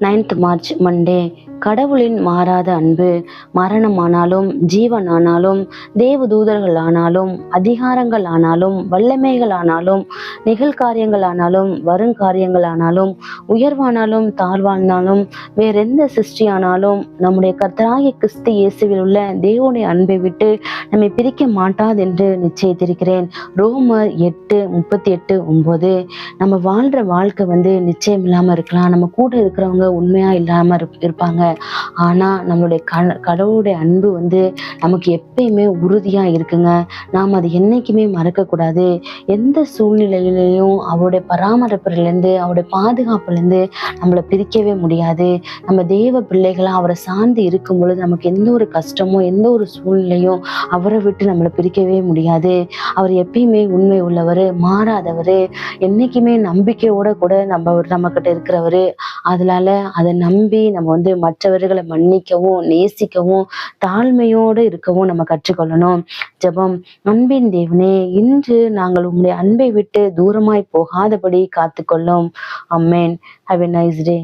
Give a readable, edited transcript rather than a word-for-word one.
9th March Monday. கடவுளின் மாறாத அன்பு மரணமானாலும் ஜீவனானாலும் தேவதூதர்கள் ஆனாலும் அதிகாரங்கள் ஆனாலும் வல்லமைகள் ஆனாலும் நிகழ்காரியங்கள் ஆனாலும் வருங்காரியங்கள் ஆனாலும் உயர்வானாலும் தாழ்வானாலும் வேறெந்த சிருஷ்டியானாலும் நம்முடைய கர்த்தராகிய கிறிஸ்து இயேசுவில் உள்ள தேவனுடைய அன்பை விட்டு நம்மை பிரிக்க மாட்டாது என்று நிச்சயித்திருக்கிறேன். ரோமர் 8:38-9. நம்ம வாழ்ற வாழ்க்கை நிச்சயம் இல்லாம இருக்கலாம், நம்ம கூட இருக்கிறவங்க உண்மையா இல்லாம இருப்பாங்க. ஆனா நம்மளுடைய கடவுளுடைய அன்பு நமக்கு எப்பயுமே உறுதியா இருக்குங்க. நாம் அது என்னைக்குமே மறக்க கூடாது. எந்த சூழ்நிலையிலையும் அவருடைய பராமரிப்பிலிருந்து அவருடைய பாதுகாப்புலேருந்து நம்மளை பிரிக்கவே முடியாது. நம்ம தேவ பிள்ளைகளா அவரை சார்ந்து இருக்கும் பொழுது நமக்கு எந்த ஒரு கஷ்டமோ எந்த ஒரு சூழ்நிலையும் அவரை விட்டு நம்மளை பிரிக்கவே முடியாது. அவர் எப்பயுமே உண்மை உள்ளவர், மாறாதவர், என்னைக்குமே நம்பிக்கையோட கூட நம்ம கிட்ட இருக்கிறவரு. அதனால அதை நம்பி நம்ம மற்றவர்களை மன்னிக்கவும் நேசிக்கவும் தாழ்மையோடு இருக்கவும் நம்ம கற்றுக்கொள்ளணும். ஜெபம். அன்பின் தேவனே, இன்று நாங்கள் உம்முடைய அன்பை விட்டு தூரமாய் போகாதபடி காத்துக்கொள்ளும். Amen. Have a nice day.